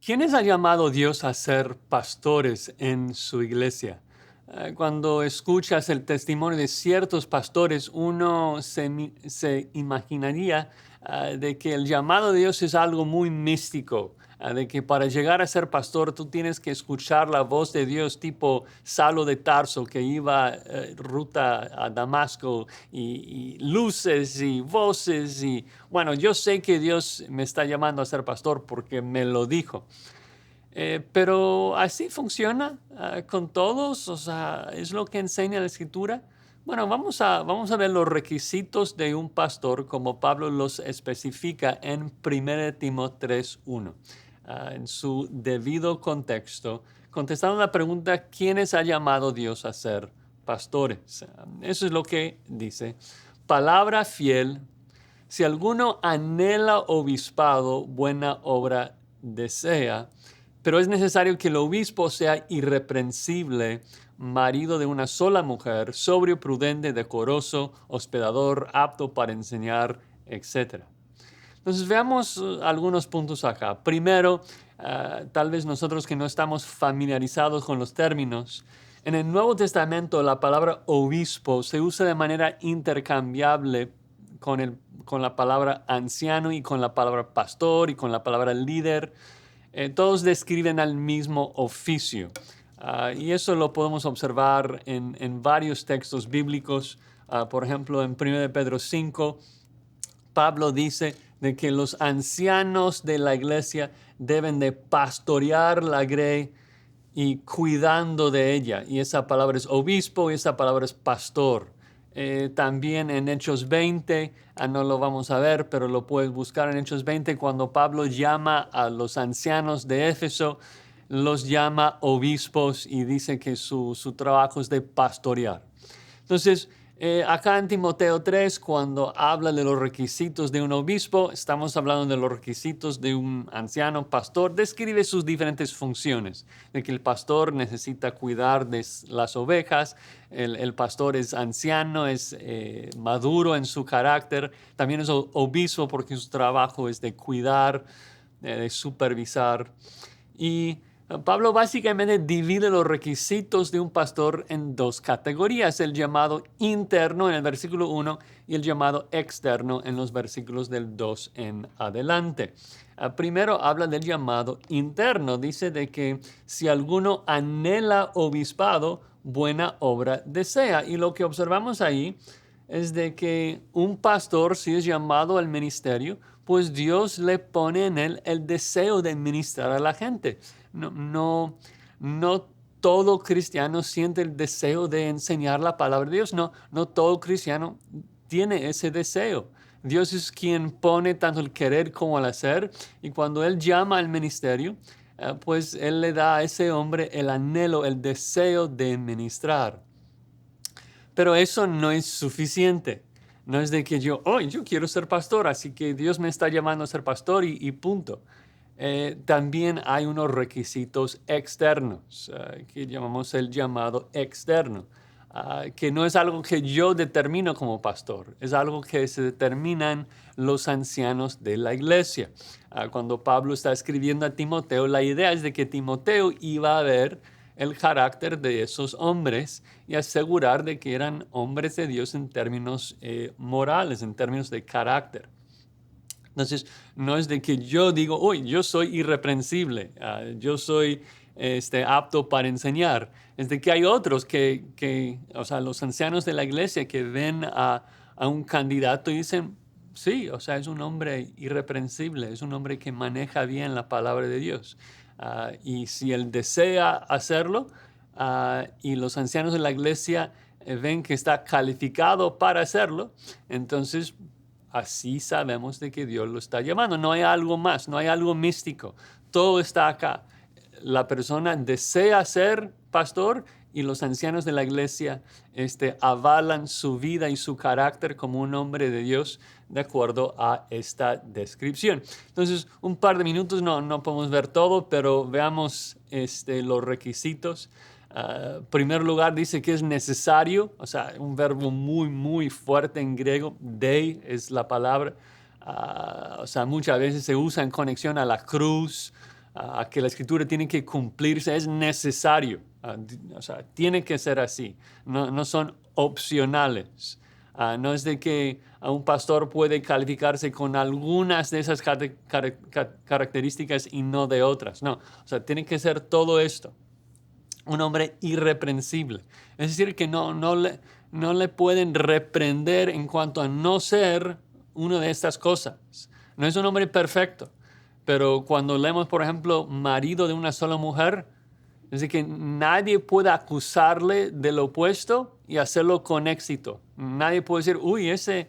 ¿Quiénes ha llamado Dios a ser pastores en su iglesia? Cuando escuchas el testimonio de ciertos pastores, uno se imaginaría de que el llamado de Dios es algo muy místico, de que para llegar a ser pastor tú tienes que escuchar la voz de Dios tipo Saulo de Tarso que iba ruta a Damasco y luces y voces y bueno, yo sé que Dios me está llamando a ser pastor porque me lo dijo. Pero así funciona con todos, o sea, es lo que enseña la Escritura. Bueno, vamos a ver los requisitos de un pastor como Pablo los especifica en 1 Timoteo 3:1, en su debido contexto, contestando la pregunta, ¿quiénes ha llamado Dios a ser pastores? Eso es lo que dice. Palabra fiel, si alguno anhela obispado, buena obra desea, pero es necesario que el obispo sea irreprensible, marido de una sola mujer, sobrio, prudente, decoroso, hospedador, apto para enseñar, etc. Entonces veamos algunos puntos acá. Primero, tal vez nosotros que no estamos familiarizados con los términos, en el Nuevo Testamento la palabra obispo se usa de manera intercambiable con la palabra anciano y con la palabra pastor y con la palabra líder. Todos describen al mismo oficio. Y eso lo podemos observar en varios textos bíblicos. Por ejemplo, en 1 Pedro 5, Pablo dice de que los ancianos de la iglesia deben de pastorear la grey y cuidando de ella. Y esa palabra es obispo y esa palabra es pastor. También en Hechos 20, no lo vamos a ver, pero lo puedes buscar en Hechos 20, cuando Pablo llama a los ancianos de Éfeso, los llama obispos y dice que su trabajo es de pastorear. Entonces, acá en Timoteo 3, cuando habla de los requisitos de un obispo, estamos hablando de los requisitos de un anciano pastor, describe sus diferentes funciones, de que el pastor necesita cuidar de las ovejas, el pastor es anciano, es maduro en su carácter, también es obispo porque su trabajo es de cuidar, de supervisar. Y Pablo básicamente divide los requisitos de un pastor en dos categorías, el llamado interno en el versículo 1 y el llamado externo en los versículos del 2 en adelante. Primero habla del llamado interno, dice de que si alguno anhela obispado, buena obra desea. Y lo que observamos ahí es de que un pastor, si es llamado al ministerio, pues Dios le pone en él el deseo de ministrar a la gente. No todo cristiano siente el deseo de enseñar la palabra de Dios. No todo cristiano tiene ese deseo. Dios es quien pone tanto el querer como el hacer. Y cuando Él llama al ministerio, pues Él le da a ese hombre el anhelo, el deseo de ministrar. Pero eso no es suficiente. No es de que yo quiero ser pastor, así que Dios me está llamando a ser pastor y punto. También hay unos requisitos externos, que llamamos el llamado externo, que no es algo que yo determino como pastor, es algo que se determinan los ancianos de la iglesia. Cuando Pablo está escribiendo a Timoteo, la idea es de que Timoteo iba a ver el carácter de esos hombres y asegurar de que eran hombres de Dios en términos morales, en términos de carácter. Entonces, no es de que yo digo, yo soy irreprensible, yo soy apto para enseñar. Es de que hay otros o sea, los ancianos de la iglesia que ven a un candidato y dicen, sí, o sea, es un hombre irreprensible, es un hombre que maneja bien la palabra de Dios. Y si él desea hacerlo, y los ancianos de la iglesia ven que está calificado para hacerlo, entonces así sabemos de que Dios lo está llamando. No hay algo más, no hay algo místico. Todo está acá. La persona desea ser pastor y los ancianos de la iglesia avalan su vida y su carácter como un hombre de Dios de acuerdo a esta descripción. Entonces, un par de minutos, no podemos ver todo, pero veamos los requisitos. Primer lugar dice que es necesario, o sea, un verbo muy, muy fuerte en griego, dei es la palabra, o sea, muchas veces se usa en conexión a la cruz, que la escritura tiene que cumplirse, es necesario. O sea, tiene que ser así. No son opcionales. No es de que un pastor puede calificarse con algunas de esas características y no de otras. No, o sea, tiene que ser todo esto. Un hombre irreprensible. Es decir, que no le pueden reprender en cuanto a no ser una de estas cosas. No es un hombre perfecto, pero cuando leemos, por ejemplo, marido de una sola mujer, es decir, que nadie puede acusarle del opuesto y hacerlo con éxito. Nadie puede decir, uy, ese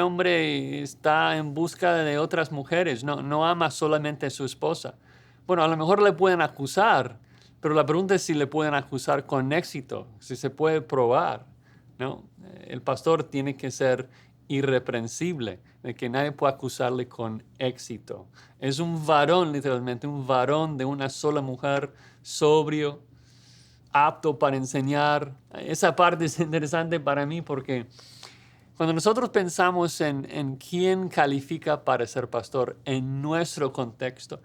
hombre está en busca de otras mujeres, no ama solamente a su esposa. Bueno, a lo mejor le pueden acusar, pero la pregunta es si le pueden acusar con éxito, si se puede probar, ¿no? El pastor tiene que ser irreprensible, de que nadie puede acusarle con éxito. Es un varón, literalmente, un varón de una sola mujer, sobrio, apto para enseñar. Esa parte es interesante para mí porque cuando nosotros pensamos en quién califica para ser pastor en nuestro contexto,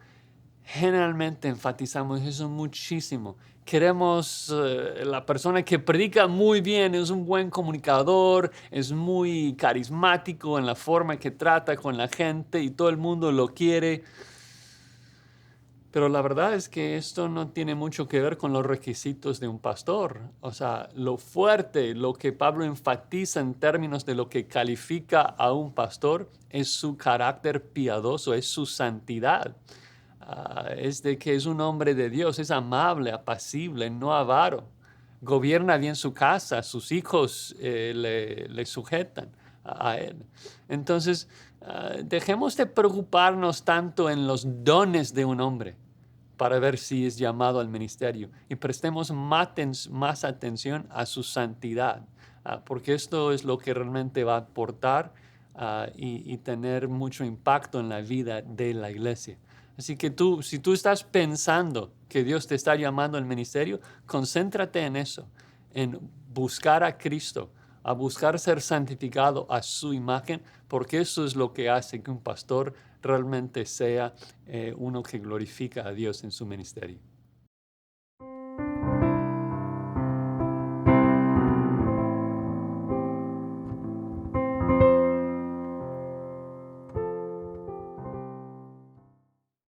generalmente enfatizamos eso muchísimo. Queremos la persona que predica muy bien, es un buen comunicador, es muy carismático en la forma que trata con la gente y todo el mundo lo quiere. Pero la verdad es que esto no tiene mucho que ver con los requisitos de un pastor. O sea, lo fuerte, lo que Pablo enfatiza en términos de lo que califica a un pastor es su carácter piadoso, es su santidad. Es de que es un hombre de Dios, es amable, apacible, no avaro. Gobierna bien su casa, sus hijos le sujetan a él. Entonces, dejemos de preocuparnos tanto en los dones de un hombre para ver si es llamado al ministerio y prestemos más atención a su santidad, porque esto es lo que realmente va a aportar y tener mucho impacto en la vida de la iglesia. Así que si tú estás pensando que Dios te está llamando al ministerio, concéntrate en eso, en buscar a Cristo, a buscar ser santificado a su imagen, porque eso es lo que hace que un pastor realmente sea uno que glorifica a Dios en su ministerio.